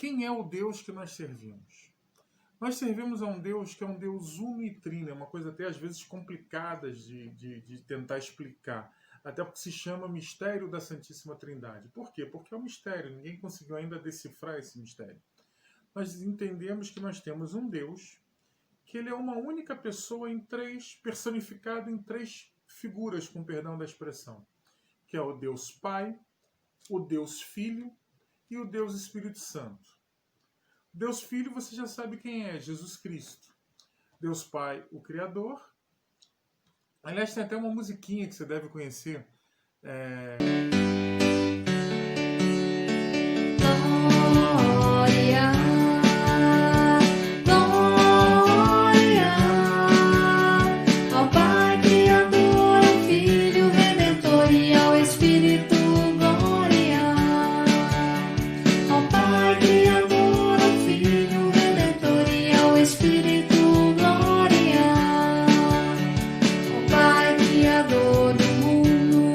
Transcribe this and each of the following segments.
Quem é o Deus que nós servimos? Nós servimos a um Deus que é um Deus uno e trino, é uma coisa até às vezes complicada de tentar explicar, até porque se chama mistério da Santíssima Trindade. Por quê? Porque é um mistério, ninguém conseguiu ainda decifrar esse mistério. Nós entendemos que nós temos um Deus, que ele é uma única pessoa personificado em três figuras, com perdão da expressão, que é o Deus Pai, o Deus Filho e o Deus Espírito Santo. Deus Filho, você já sabe quem é, Jesus Cristo. Deus Pai, o Criador. Aliás, tem até uma musiquinha que você deve conhecer. Glória, glória ao Pai Criador, ao Filho Redentor e ao Espírito. Glória ao Pai Criador, ao Filho Redentor e ao Espírito. Glória ao Pai Criador do mundo,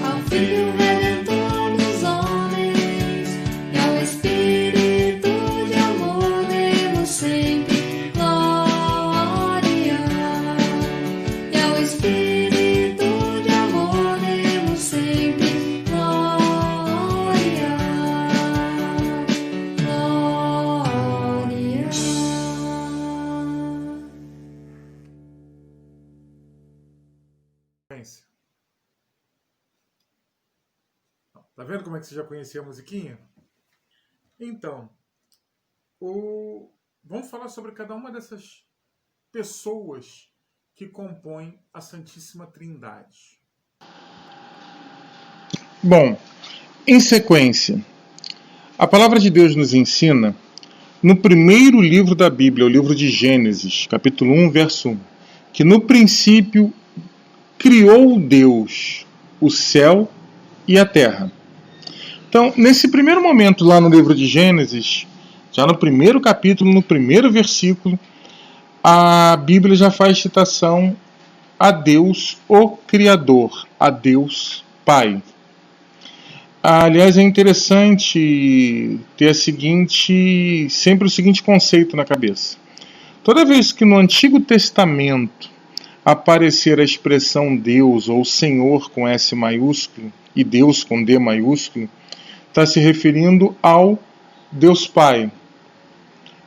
ao Filho Redentor dos homens e ao Espírito de amor demos sempre glória. E ao Espírito de amor demos sempre glória. Glória. Tá vendo como é que você já conhecia a musiquinha? Então, vamos falar sobre cada uma dessas pessoas que compõem a Santíssima Trindade. Bom, em sequência, a palavra de Deus nos ensina, no primeiro livro da Bíblia, o livro de Gênesis, capítulo 1, verso 1, que no princípio criou Deus o céu e a terra. Então, nesse primeiro momento lá no livro de Gênesis, já no primeiro capítulo, no primeiro versículo, a Bíblia já faz citação a Deus, o Criador, a Deus Pai. Aliás, é interessante ter sempre o seguinte conceito na cabeça. Toda vez que no Antigo Testamento aparecer a expressão Deus ou Senhor com S maiúsculo e Deus com D maiúsculo, está se referindo ao Deus Pai.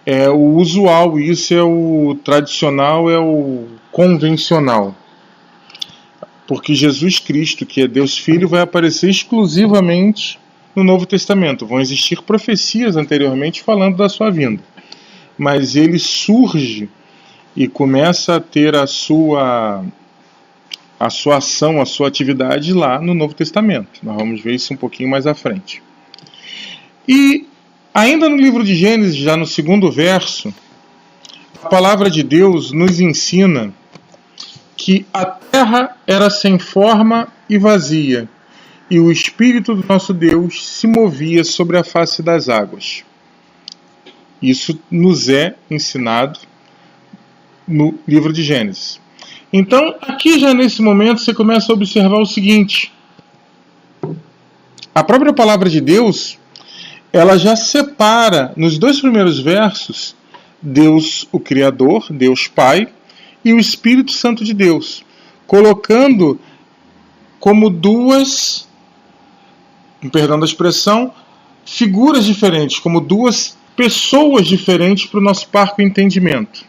É o usual, isso é o tradicional, é o convencional. Porque Jesus Cristo, que é Deus Filho, vai aparecer exclusivamente no Novo Testamento. Vão existir profecias anteriormente falando da sua vinda. Mas ele surge e começa a ter a sua ação, a sua atividade lá no Novo Testamento. Nós vamos ver isso um pouquinho mais à frente. E ainda no livro de Gênesis, já no segundo verso, a palavra de Deus nos ensina que a terra era sem forma e vazia, e o Espírito do nosso Deus se movia sobre a face das águas. Isso nos é ensinado no livro de Gênesis. Então, aqui já nesse momento, você começa a observar o seguinte: a própria palavra de Deus, ela já separa, nos dois primeiros versos, Deus o Criador, Deus Pai, e o Espírito Santo de Deus, colocando como duas, com perdão da expressão, figuras diferentes, como duas pessoas diferentes para o nosso parco entendimento.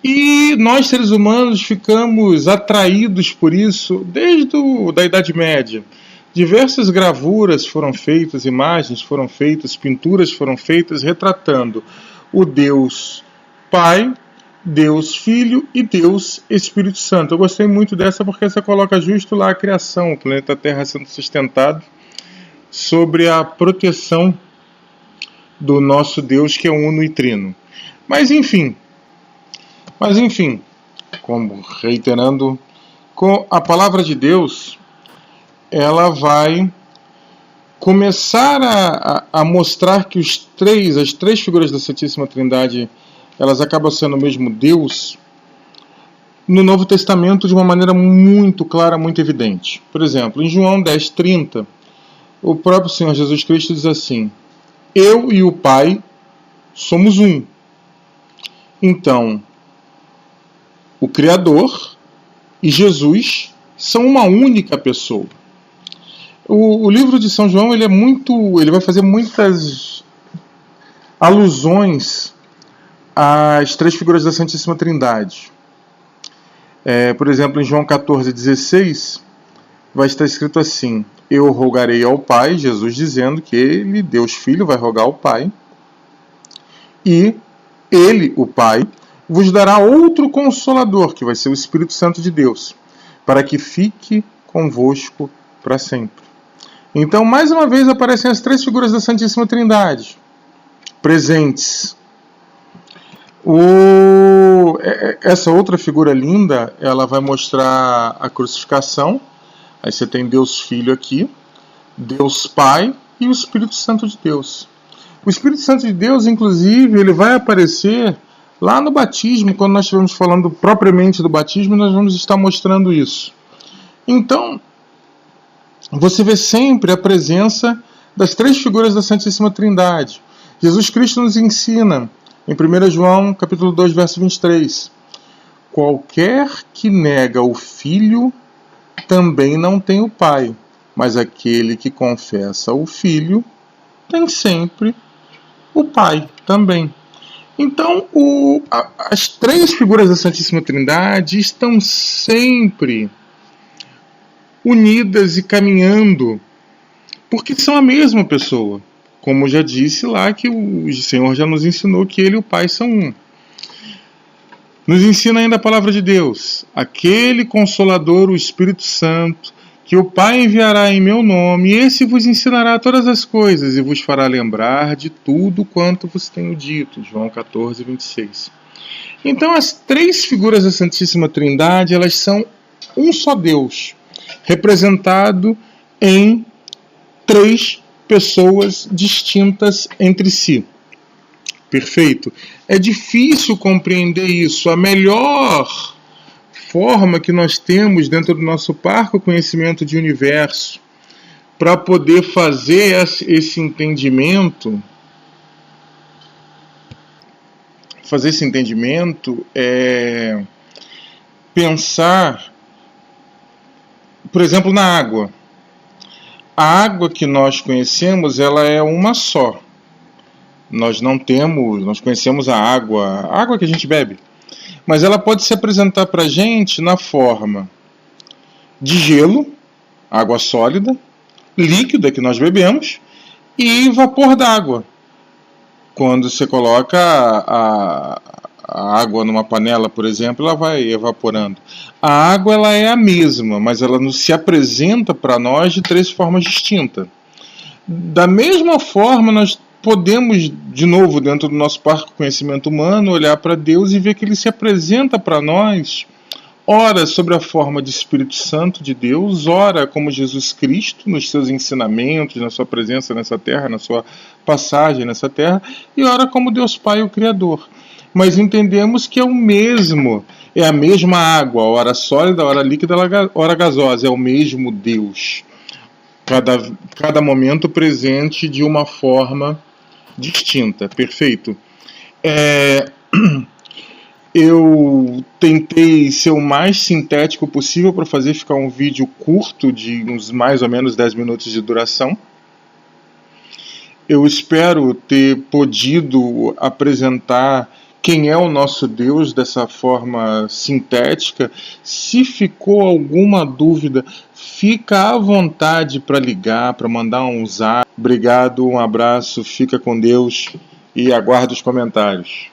E nós, seres humanos, ficamos atraídos por isso desde a Idade Média. Diversas gravuras foram feitas, imagens foram feitas, pinturas foram feitas retratando o Deus Pai, Deus Filho e Deus Espírito Santo. Eu gostei muito dessa porque essa coloca justo lá a criação, o planeta Terra sendo sustentado sobre a proteção do nosso Deus, que é uno e trino. Mas enfim, como reiterando, com a palavra de Deus, ela vai começar a mostrar que as três figuras da Santíssima Trindade, elas acabam sendo o mesmo Deus no Novo Testamento de uma maneira muito clara, muito evidente. Por exemplo, em João 10:30, o próprio Senhor Jesus Cristo diz assim: eu e o Pai somos um. Então, o Criador e Jesus são uma única pessoa. O livro de São João ele vai fazer muitas alusões às três figuras da Santíssima Trindade. Por exemplo, em João 14,16, vai estar escrito assim: eu rogarei ao Pai, Jesus dizendo que ele, Deus Filho, vai rogar ao Pai, e ele, o Pai, vos dará outro Consolador, que vai ser o Espírito Santo de Deus, para que fique convosco para sempre. Então, mais uma vez, aparecem as três figuras da Santíssima Trindade, presentes. Essa outra figura linda, ela vai mostrar a crucificação. Aí você tem Deus Filho aqui, Deus Pai e o Espírito Santo de Deus. O Espírito Santo de Deus, inclusive, ele vai aparecer lá no batismo. Quando nós estivermos falando propriamente do batismo, nós vamos estar mostrando isso. Então, você vê sempre a presença das três figuras da Santíssima Trindade. Jesus Cristo nos ensina, em 1 João capítulo 2, verso 23, qualquer que nega o Filho também não tem o Pai, mas aquele que confessa o Filho tem sempre o Pai também. Então, as três figuras da Santíssima Trindade estão sempre unidas e caminhando, porque são a mesma pessoa. Como eu já disse lá, que o Senhor já nos ensinou que Ele e o Pai são um. Nos ensina ainda a palavra de Deus: aquele Consolador, o Espírito Santo, que o Pai enviará em meu nome, esse vos ensinará todas as coisas e vos fará lembrar de tudo quanto vos tenho dito. João 14, 26. Então, as três figuras da Santíssima Trindade, elas são um só Deus, representado em três pessoas distintas entre si. Perfeito? É difícil compreender isso. A melhor forma que nós temos dentro do nosso parco conhecimento de universo para poder fazer esse entendimento, é pensar, por exemplo, na água. A água que nós conhecemos, ela é uma só. Nós conhecemos a água que a gente bebe, mas ela pode se apresentar para a gente na forma de gelo, água sólida, líquida que nós bebemos, e vapor d'água. Quando você coloca a água numa panela, por exemplo, ela vai evaporando. A água, ela é a mesma, mas ela se apresenta para nós de três formas distintas. Da mesma forma, nós podemos, de novo, dentro do nosso parco conhecimento humano, olhar para Deus e ver que Ele se apresenta para nós, ora sobre a forma de Espírito Santo de Deus, ora como Jesus Cristo, nos seus ensinamentos, na sua presença nessa terra, na sua passagem nessa terra, e ora como Deus Pai, o Criador. Mas entendemos que é o mesmo, é a mesma água, ora sólida, ora líquida, ora gasosa, é o mesmo Deus. Cada momento presente de uma forma distinta, perfeito? Eu tentei ser o mais sintético possível para fazer ficar um vídeo curto, de uns mais ou menos 10 minutos de duração. Eu espero ter podido apresentar quem é o nosso Deus dessa forma sintética. Se ficou alguma dúvida, fica à vontade para ligar, para mandar um zap. Obrigado, um abraço, fica com Deus e aguardo os comentários.